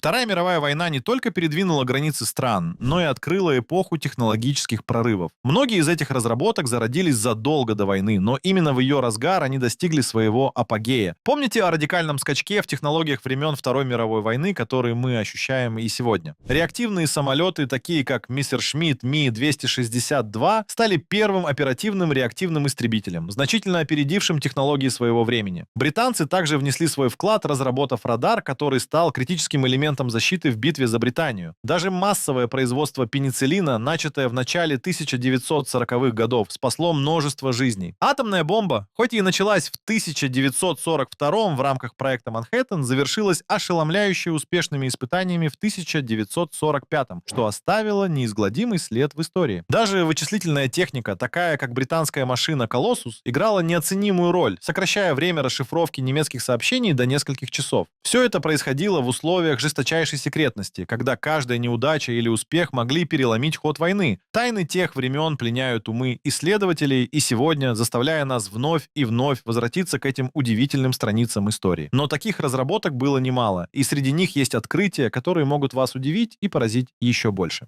Вторая мировая война не только передвинула границы стран, но и открыла эпоху технологических прорывов. Многие из этих разработок зародились задолго до войны, но именно в ее разгар они достигли своего апогея. Помните о радикальном скачке в технологиях времен Второй мировой войны, которые мы ощущаем и сегодня? Реактивные самолеты, такие как Мессершмитт Ми-262, стали первым оперативным реактивным истребителем, значительно опередившим технологии своего времени. Британцы также внесли свой вклад, разработав радар, который стал критическим элементом защиты в битве за Британию. Даже массовое производство пенициллина, начатое в начале 1940-х годов, спасло множество жизней. Атомная бомба, хоть и началась в 1942 в рамках проекта «Манхэттен», завершилась ошеломляюще успешными испытаниями в 1945, что оставило неизгладимый след в истории. Даже вычислительная техника, такая как британская машина «Колоссус», играла неоценимую роль, сокращая время расшифровки немецких сообщений до нескольких часов. Все это происходило в условиях жесточайшей секретности, когда каждая неудача или успех могли переломить ход войны. Тайны тех времен пленяют умы исследователей и сегодня заставляя нас вновь и вновь возвратиться к этим удивительным страницам истории. Но таких разработок было немало, и среди них есть открытия, которые могут вас удивить и поразить еще больше.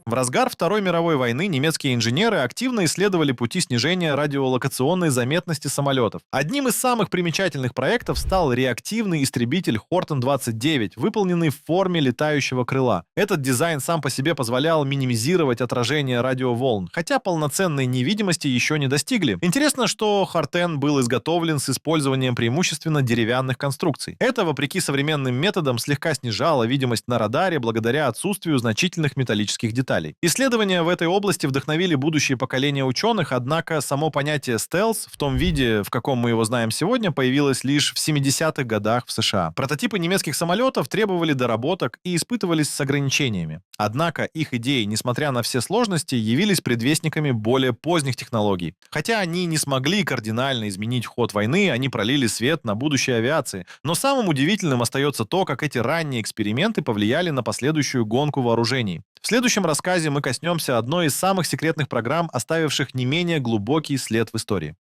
В разгар Второй мировой войны немецкие инженеры активно исследовали пути снижения радиолокационной заметности самолетов. Одним из самых примечательных проектов стал реактивный истребитель Хортон-29, выполненный в форме летающего крыла. Этот дизайн сам по себе позволял минимизировать отражение радиоволн, хотя полноценной невидимости еще не достигли. Интересно, что Хортен был изготовлен с использованием преимущественно деревянных конструкций. Это, вопреки современным методам, слегка снижало видимость на радаре благодаря отсутствию значительных металлических деталей. Исследования в этой области вдохновили будущее поколение ученых, однако само понятие стелс в том виде, в каком мы его знаем сегодня, появилось лишь в 70-х годах в США. Прототипы немецких самолетов требовали доработок и испытывались с ограничениями. Однако их идеи, несмотря на все сложности, явились предвестниками более поздних технологий. Хотя они не смогли кардинально изменить ход войны, они пролили свет на будущее авиации. Но самым удивительным остается то, как эти ранние эксперименты повлияли на последующую гонку вооружений. В следующем рассказе мы коснемся одной из самых секретных программ, оставивших не менее глубокий след в истории.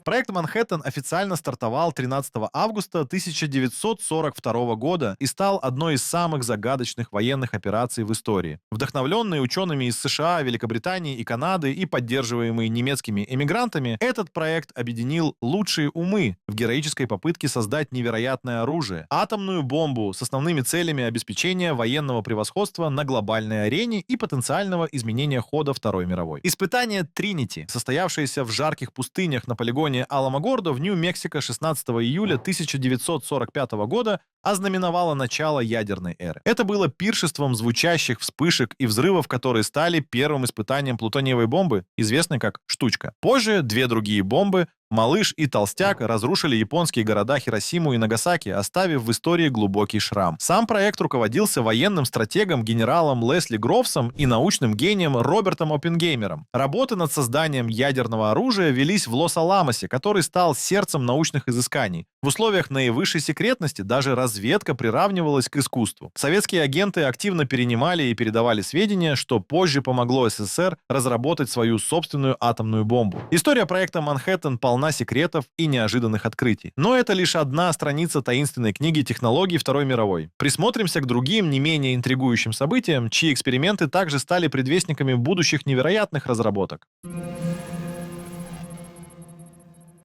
Проект «Манхэттен» официально стартовал 13 августа 1942 года и стал одной из самых загадочных военных операций в истории. Вдохновленный учеными из США, Великобритании и Канады и поддерживаемый немецкими эмигрантами, этот проект объединил лучшие умы в героической попытке создать невероятное оружие — атомную бомбу с основными целями обеспечения военного превосходства на глобальной арене и потенциального изменения хода Второй мировой. Испытание «Тринити», состоявшееся в жарких пустынях на полигоне Аламогордо в Нью-Мексико 16 июля 1945 года, ознаменовало начало ядерной эры. Это было пиршеством звучащих вспышек и взрывов, которые стали первым испытанием плутониевой бомбы, известной как «Штучка». Позже две другие бомбы, «Малыш» и «Толстяк», разрушили японские города Хиросиму и Нагасаки, оставив в истории глубокий шрам. Сам проект руководился военным стратегом генералом Лесли Грофсом и научным гением Робертом Оппенгеймером. Работы над созданием ядерного оружия велись в Лос-Аламосе, который стал сердцем научных изысканий. В условиях наивысшей секретности даже разведка приравнивалась к искусству. Советские агенты активно перенимали и передавали сведения, что позже помогло СССР разработать свою собственную атомную бомбу. История проекта «Манхэттен» полна секретов и неожиданных открытий. Но это лишь одна страница таинственной книги технологий Второй мировой. Присмотримся к другим, не менее интригующим событиям, чьи эксперименты также стали предвестниками будущих невероятных разработок.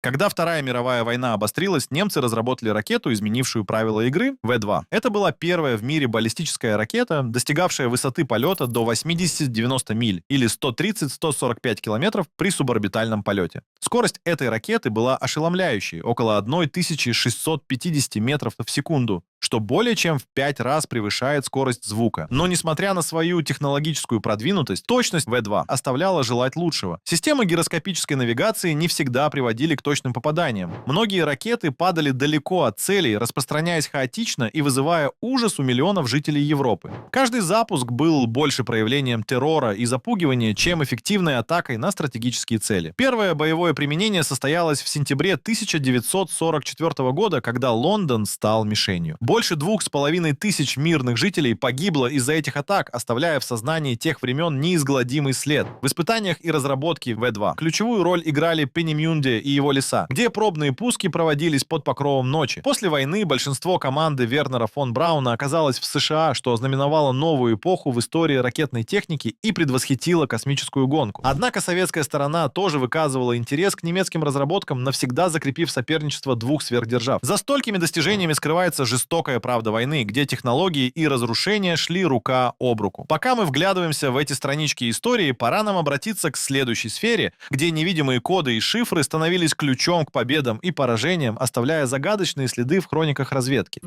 Когда Вторая мировая война обострилась, немцы разработали ракету, изменившую правила игры, В-2. Это была первая в мире баллистическая ракета, достигавшая высоты полета до 80-90 миль или 130-145 километров при суборбитальном полете. Скорость этой ракеты была ошеломляющей, около 1650 метров в секунду, что более чем в 5 раз превышает скорость звука. Но несмотря на свою технологическую продвинутость, точность В-2 оставляла желать лучшего. Системы гироскопической навигации не всегда приводили к точным попаданиям. Многие ракеты падали далеко от целей, распространяясь хаотично и вызывая ужас у миллионов жителей Европы. Каждый запуск был больше проявлением террора и запугивания, чем эффективной атакой на стратегические цели. Первое боевое применение состоялось в сентябре 1944 года, когда Лондон стал мишенью. Больше 2500 мирных жителей погибло из-за этих атак, оставляя в сознании тех времен неизгладимый след. В испытаниях и разработке В-2 ключевую роль играли Пенемюнде и его леса, где пробные пуски проводились под покровом ночи. После войны большинство команды Вернера фон Брауна оказалось в США, что ознаменовало новую эпоху в истории ракетной техники и предвосхитило космическую гонку. Однако советская сторона тоже выказывала интерес к немецким разработкам, навсегда закрепив соперничество двух сверхдержав. За столькими достижениями скрывается жестокая правда войны, где технологии и разрушения шли рука об руку. Пока мы вглядываемся в эти странички истории, пора нам обратиться к следующей сфере, где невидимые коды и шифры становились ключом к победам и поражениям, оставляя загадочные следы в хрониках разведки.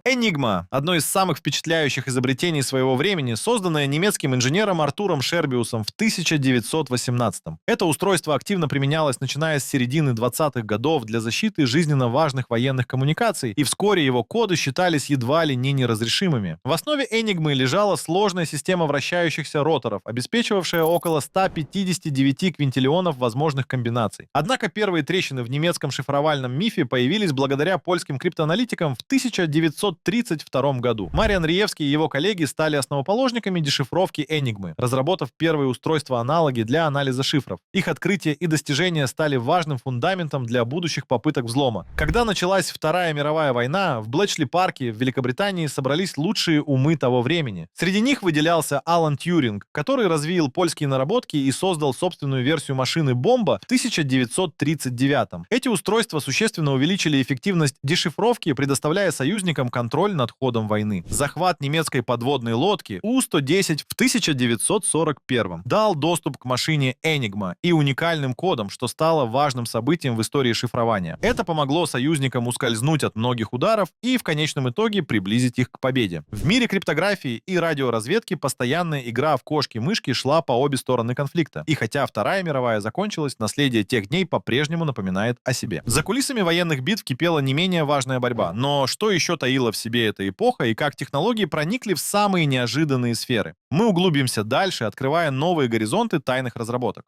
Enigma — одно из самых впечатляющих изобретений своего времени, созданное немецким инженером Артуром Шербиусом в 1918-м. Это устройство активно применялось, начиная с середины 20-х годов для защиты жизненно важных военных коммуникаций, и вскоре его коды считались едва ли не неразрешимыми. В основе Enigma лежала сложная система вращающихся роторов, обеспечивавшая около 159 квинтиллионов возможных комбинаций. Однако первые трещины в немецком шифровальном мифе появились благодаря польским криптоаналитикам в 1932 году. Мариан Риевский и его коллеги стали основоположниками дешифровки Enigma, разработав первые устройства-аналоги для анализа шифров. Их открытия и достижения стали важным фундаментом для будущих попыток взлома. Когда началась Вторая мировая война, в Блэчли-парке в Великобритании собрались лучшие умы того времени. Среди них выделялся Алан Тьюринг, который развил польские наработки и создал собственную версию машины «Бомба» в 1939. Эти устройства существенно увеличили эффективность дешифровки, предоставляя союзникам контроль над ходом войны. Захват немецкой подводной лодки У-110 в 1941 дал доступ к машине Enigma и уникальным кодам, что стало важным событием в истории шифрования. Это помогло союзникам ускользнуть от многих ударов и в конечном итоге приблизить их к победе. В мире криптографии и радиоразведки постоянная игра в кошки-мышки шла по обе стороны конфликта. И хотя Вторая мировая закончилась, наследие тех дней по-прежнему напоминает о себе. За кулисами военных битв кипела не менее важная борьба. Но что еще таила в себе эта эпоха и как технологии проникли в самые неожиданные сферы? Мы углубимся дальше, открывая новые горизонты тайных разработок.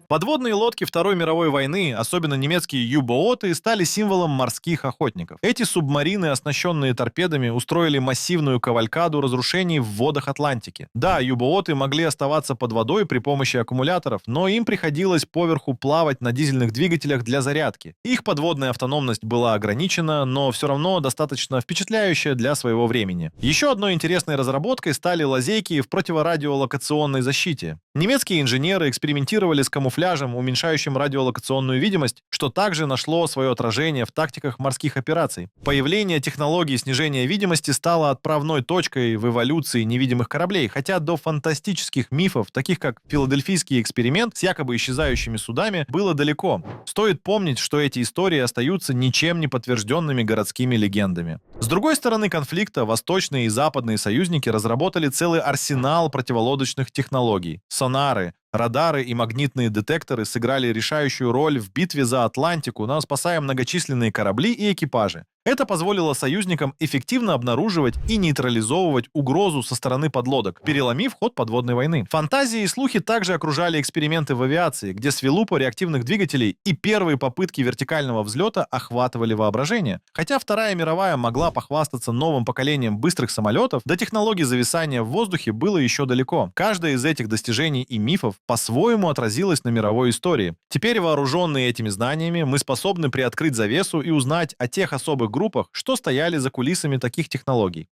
Подводные лодки Второй мировой войны, особенно немецкие Ю-бооты, стали символом морских охотников. Эти субмарины, оснащенные торпедами, устроили массивную кавалькаду разрушений в водах Атлантики. Да, Ю-бооты могли оставаться под водой при помощи аккумуляторов, но им приходилось поверху плавать на дизельных двигателях для зарядки. Их подводная автономность была ограничена, но все равно достаточно впечатляющая для своего времени. Еще одной интересной разработкой стали лазейки в противорадиолокационной защите. Немецкие инженеры экспериментировали с камуфляжем, уменьшающим радиолокационную видимость, что также нашло свое отражение в тактиках морских операций. Появление технологии снижения видимости стало отправной точкой в эволюции невидимых кораблей, хотя до фантастических мифов, таких как филадельфийский эксперимент с якобы исчезающими судами, было далеко. Стоит помнить, что эти истории остаются ничем не подтвержденными городскими легендами. С другой стороны конфликта восточные и западные союзники разработали целый арсенал противолодочных технологий. Сонары, радары и магнитные детекторы сыграли решающую роль в битве за Атлантику, спасая многочисленные корабли и экипажи. Это позволило союзникам эффективно обнаруживать и нейтрализовывать угрозу со стороны подлодок, переломив ход подводной войны. Фантазии и слухи также окружали эксперименты в авиации, где свилупа реактивных двигателей и первые попытки вертикального взлета охватывали воображение. Хотя Вторая мировая могла похвастаться новым поколением быстрых самолетов, до технологий зависания в воздухе было еще далеко. Каждое из этих достижений и мифов по-своему отразилось на мировой истории. Теперь, вооруженные этими знаниями, мы способны приоткрыть завесу и узнать о тех особых группах, что стояли за кулисами таких технологий.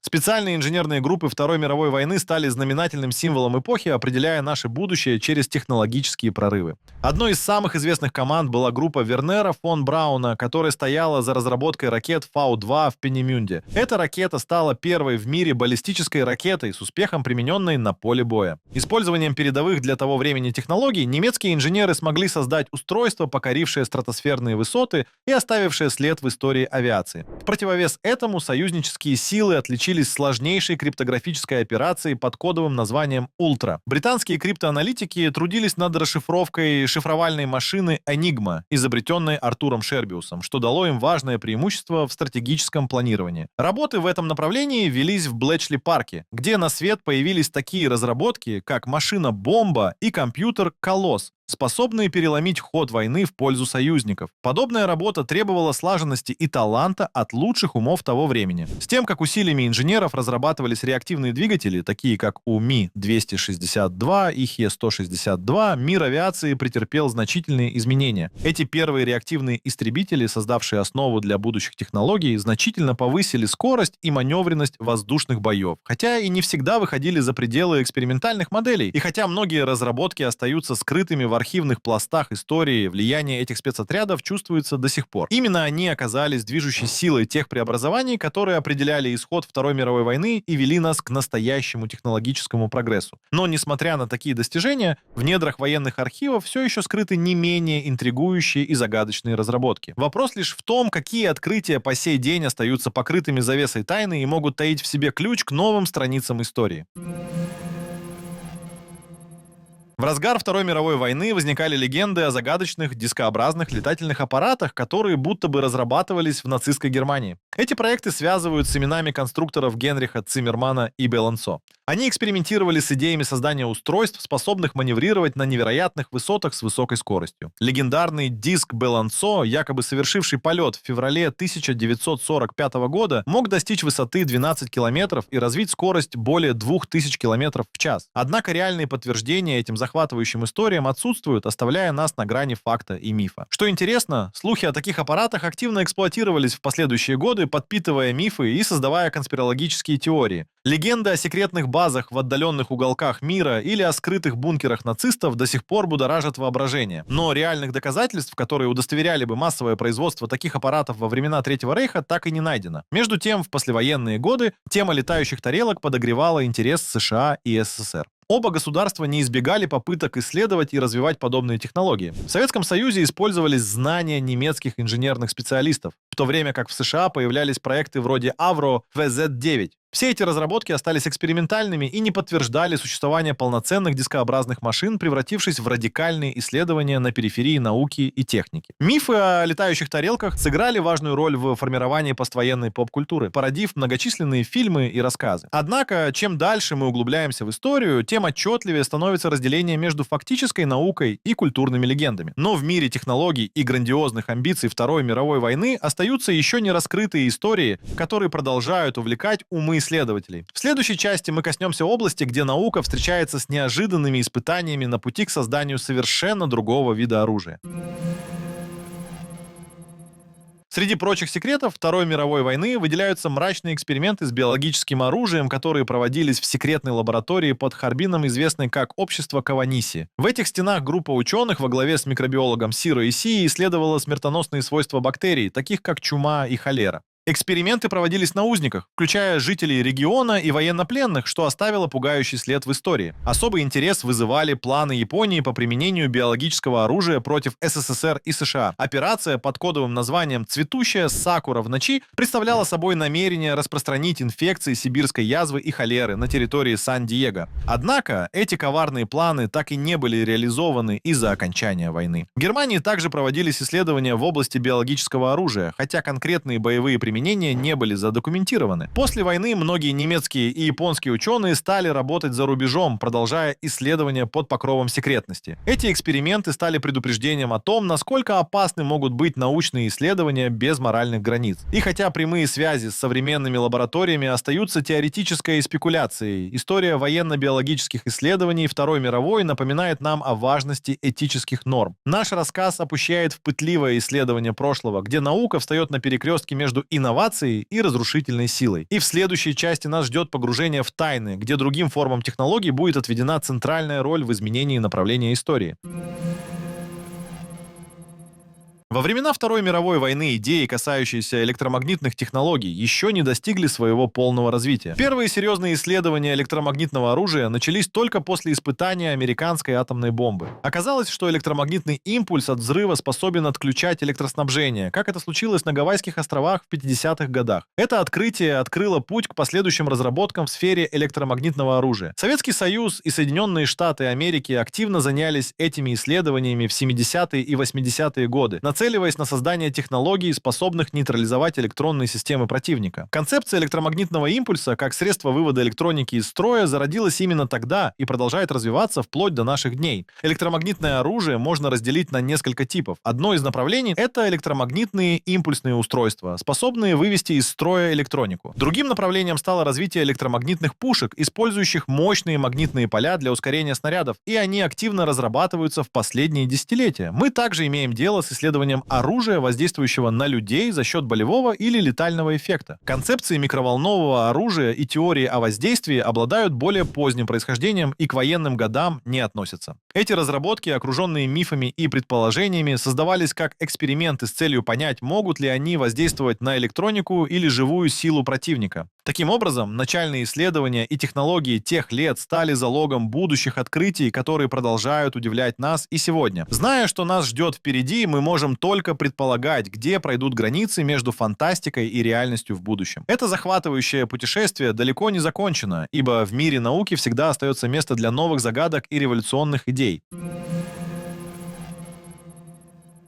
Специальные инженерные группы Второй мировой войны стали знаменательным символом эпохи, определяя наше будущее через технологические прорывы. Одной из самых известных команд была группа Вернера фон Брауна, которая стояла за разработкой ракет Фау-2 в Пенемюнде. Эта ракета стала первой в мире баллистической ракетой с успехом примененной на поле боя. Использованием передовых для того времени технологий немецкие инженеры смогли создать устройство, покорившее стратосферные высоты и оставившее след в истории авиации. В противовес этому союзнические силы отличились сложнейшей криптографической операцией под кодовым названием «Ультра». Британские криптоаналитики трудились над расшифровкой шифровальной машины Enigma, изобретенной Артуром Шербиусом, что дало им важное преимущество в стратегическом планировании. Работы в этом направлении велись в Блэчли-парке, где на свет появились такие разработки, как машина-бомба и компьютер «Колосс», способные переломить ход войны в пользу союзников. Подобная работа требовала слаженности и таланта от лучших умов того времени. С тем, как усилиями инженеров разрабатывались реактивные двигатели, такие как у Ми-262 и Хе-162, мир авиации претерпел значительные изменения. Эти первые реактивные истребители, создавшие основу для будущих технологий, значительно повысили скорость и маневренность воздушных боев, хотя и не всегда выходили за пределы экспериментальных моделей, и хотя многие разработки остаются скрытыми в архивных пластах истории, влияние этих спецотрядов чувствуется до сих пор. Именно они оказались движущей силой тех преобразований, которые определяли исход Второй мировой войны и вели нас к настоящему технологическому прогрессу. Но, несмотря на такие достижения, в недрах военных архивов все еще скрыты не менее интригующие и загадочные разработки. Вопрос лишь в том, какие открытия по сей день остаются покрытыми завесой тайны и могут таить в себе ключ к новым страницам истории. В разгар Второй мировой войны возникали легенды о загадочных дискообразных летательных аппаратах, которые будто бы разрабатывались в нацистской Германии. Эти проекты связывают с именами конструкторов Генриха Циммермана и Белансо. Они экспериментировали с идеями создания устройств, способных маневрировать на невероятных высотах с высокой скоростью. Легендарный диск Белансо, якобы совершивший полет в феврале 1945 года, мог достичь высоты 12 километров и развить скорость более 2000 километров в час. Однако реальные подтверждения этим захватывающим историям отсутствуют, оставляя нас на грани факта и мифа. Что интересно, слухи о таких аппаратах активно эксплуатировались в последующие годы, подпитывая мифы и создавая конспирологические теории. Легенды о секретных базах в отдаленных уголках мира или о скрытых бункерах нацистов до сих пор будоражат воображение. Но реальных доказательств, которые удостоверяли бы массовое производство таких аппаратов во времена Третьего Рейха, так и не найдено. Между тем, в послевоенные годы тема летающих тарелок подогревала интерес США и СССР. Оба государства не избегали попыток исследовать и развивать подобные технологии. В Советском Союзе использовались знания немецких инженерных специалистов, в то время как в США появлялись проекты вроде Avro VZ-9. Все эти разработки остались экспериментальными и не подтверждали существование полноценных дискообразных машин, превратившись в радикальные исследования на периферии науки и техники. Мифы о летающих тарелках сыграли важную роль в формировании поствоенной поп-культуры, породив многочисленные фильмы и рассказы. Однако, чем дальше мы углубляемся в историю, тем отчетливее становится разделение между фактической наукой и культурными легендами. Но в мире технологий и грандиозных амбиций Второй мировой войны остаются еще не раскрытые истории, которые продолжают увлекать умы исследователей. В следующей части мы коснемся области, где наука встречается с неожиданными испытаниями на пути к созданию совершенно другого вида оружия. Среди прочих секретов Второй мировой войны выделяются мрачные эксперименты с биологическим оружием, которые проводились в секретной лаборатории под Харбином, известной как Общество Каваниси. В этих стенах группа ученых во главе с микробиологом Сиро Исии исследовала смертоносные свойства бактерий, таких как чума и холера. Эксперименты проводились на узниках, включая жителей региона и военнопленных, что оставило пугающий след в истории. Особый интерес вызывали планы Японии по применению биологического оружия против СССР и США. Операция под кодовым названием «Цветущая сакура в ночи» представляла собой намерение распространить инфекции сибирской язвы и холеры на территории Сан-Диего. Однако эти коварные планы так и не были реализованы из-за окончания войны. В Германии также проводились исследования в области биологического оружия, хотя конкретные боевые применения не были задокументированы. После войны многие немецкие и японские ученые стали работать за рубежом, продолжая исследования под покровом секретности. Эти эксперименты стали предупреждением о том, насколько опасны могут быть научные исследования без моральных границ. И хотя прямые связи с современными лабораториями остаются теоретической спекуляцией, история военно-биологических исследований Второй мировой напоминает нам о важности этических норм. Наш рассказ опущает в пытливое исследование прошлого, где наука встает на перекрестке между инновацией и разрушительной силой. И в следующей части нас ждет погружение в тайны, где другим формам технологий будет отведена центральная роль в изменении направления истории. Во времена Второй мировой войны идеи, касающиеся электромагнитных технологий, еще не достигли своего полного развития. Первые серьезные исследования электромагнитного оружия начались только после испытания американской атомной бомбы. Оказалось, что электромагнитный импульс от взрыва способен отключать электроснабжение, как это случилось на Гавайских островах в 50-х годах. Это открытие открыло путь к последующим разработкам в сфере электромагнитного оружия. Советский Союз и Соединенные Штаты Америки активно занялись этими исследованиями в 70-е и 80-е годы, нацелившись нацеливаясь на создание технологий, способных нейтрализовать электронные системы противника. Концепция электромагнитного импульса как средство вывода электроники из строя зародилась именно тогда и продолжает развиваться вплоть до наших дней. Электромагнитное оружие можно разделить на несколько типов. Одно из направлений — это электромагнитные импульсные устройства, способные вывести из строя электронику. Другим направлением стало развитие электромагнитных пушек, использующих мощные магнитные поля для ускорения снарядов, и они активно разрабатываются в последние десятилетия. Мы также имеем дело с исследованием оружия, воздействующего на людей за счет болевого или летального эффекта. Концепции микроволнового оружия и теории о воздействии обладают более поздним происхождением и к военным годам не относятся. Эти разработки, окруженные мифами и предположениями, создавались как эксперименты с целью понять, могут ли они воздействовать на электронику или живую силу противника. Таким образом, начальные исследования и технологии тех лет стали залогом будущих открытий, которые продолжают удивлять нас и сегодня. Зная, что нас ждет впереди, мы можем только предполагать, где пройдут границы между фантастикой и реальностью в будущем. Это захватывающее путешествие далеко не закончено, ибо в мире науки всегда остается место для новых загадок и революционных идей.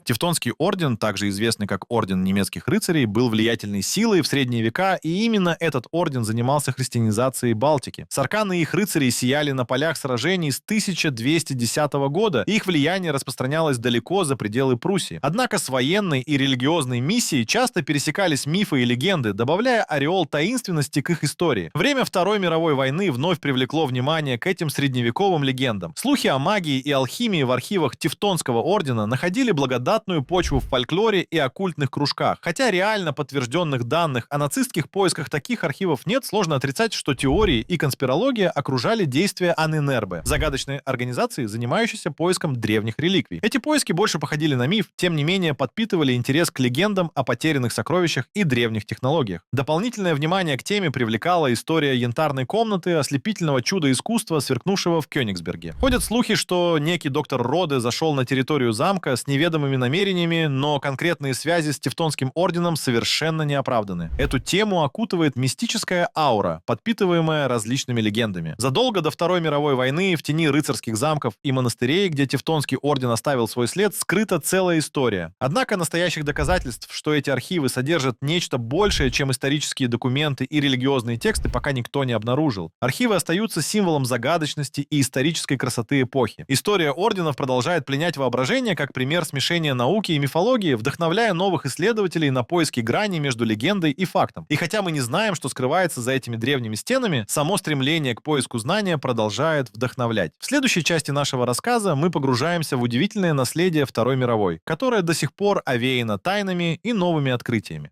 Тевтонский орден, также известный как Орден немецких рыцарей, был влиятельной силой в средние века, и именно этот орден занимался христианизацией Балтики. Сарканы их рыцарей сияли на полях сражений с 1210 года, и их влияние распространялось далеко за пределы Пруссии. Однако с военной и религиозной миссией часто пересекались мифы и легенды, добавляя ореол таинственности к их истории. Время Второй мировой войны вновь привлекло внимание к этим средневековым легендам. Слухи о магии и алхимии в архивах Тевтонского ордена находили благодатную почву в фольклоре и оккультных кружках. Хотя реально подтвержденных данных о нацистских поисках таких архивов нет, сложно отрицать, что теории и конспирология окружали действия Анненербе, загадочной организации, занимающейся поиском древних реликвий. Эти поиски больше походили на миф, тем не менее подпитывали интерес к легендам о потерянных сокровищах и древних технологиях. Дополнительное внимание к теме привлекала история янтарной комнаты, ослепительного чуда искусства, сверкнувшего в Кёнигсберге. Ходят слухи, что некий доктор Роде зашел на территорию замка с неведомыми намерениями, но конкретные связи с Тевтонским орденом совершенно не оправданы. Эту тему окутывает мистическая аура, подпитываемая различными легендами. Задолго до Второй мировой войны в тени рыцарских замков и монастырей, где Тевтонский орден оставил свой след, скрыта целая история. Однако настоящих доказательств, что эти архивы содержат нечто большее, чем исторические документы и религиозные тексты, пока никто не обнаружил. Архивы остаются символом загадочности и исторической красоты эпохи. История орденов продолжает пленять воображение как пример смешения науки и мифологии, вдохновляя новых исследователей на поиски грани между легендой и фактом. И хотя мы не знаем, что скрывается за этими древними стенами, само стремление к поиску знания продолжает вдохновлять. В следующей части нашего рассказа мы погружаемся в удивительное наследие Второй мировой, которое до сих пор овеяно тайнами и новыми открытиями.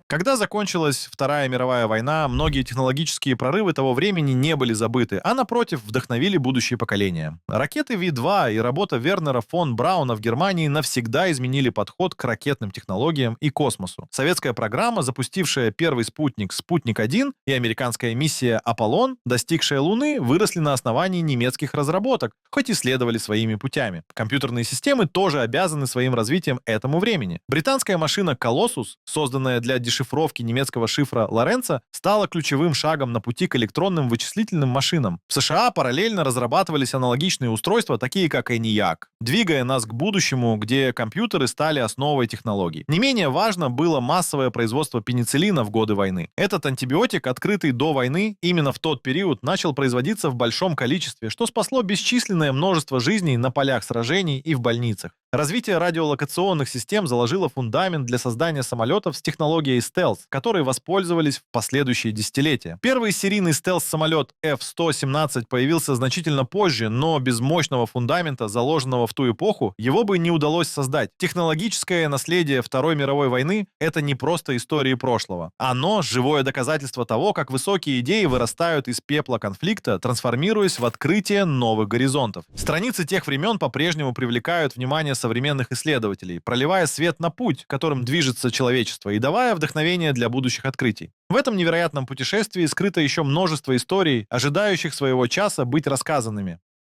Когда закончилась Вторая мировая война, многие технологические прорывы того времени не были забыты, а напротив вдохновили будущие поколения. Ракеты V-2 и работа Вернера фон Брауна в Германии навсегда изменили подход к ракетным технологиям и космосу. Советская программа, запустившая первый спутник «Спутник-1» и американская миссия «Аполлон», достигшая Луны, выросли на основании немецких разработок, хоть и следовали своими путями. Компьютерные системы тоже обязаны своим развитием этому времени. Британская машина «Колоссус», созданная для дешифровки немецкого шифра Лоренца, стала ключевым шагом на пути к электронным вычислительным машинам. В США параллельно разрабатывались аналогичные устройства, такие как ENIAC, двигая нас к будущему, где компьютеры стали основой технологий. Не менее важно было массовое производство пенициллина в годы войны. Этот антибиотик, открытый до войны, именно в тот период начал производиться в большом количестве, что спасло бесчисленное множество жизней на полях сражений и в больницах. Развитие радиолокационных систем заложило фундамент для создания самолетов с технологией стелс, которые воспользовались в последующие десятилетия. Первый серийный стелс-самолет F-117 появился значительно позже, но без мощного фундамента, заложенного в ту эпоху, его бы не удалось создать. Технологическое наследие Второй мировой войны — это не просто истории прошлого. Оно — живое доказательство того, как высокие идеи вырастают из пепла конфликта, трансформируясь в открытие новых горизонтов. Страницы тех времен по-прежнему привлекают внимание современных исследователей, проливая свет на путь, которым движется человечество, и давая вдохновение для будущих открытий. В этом невероятном путешествии скрыто еще множество историй, ожидающих своего часа быть рассказанными.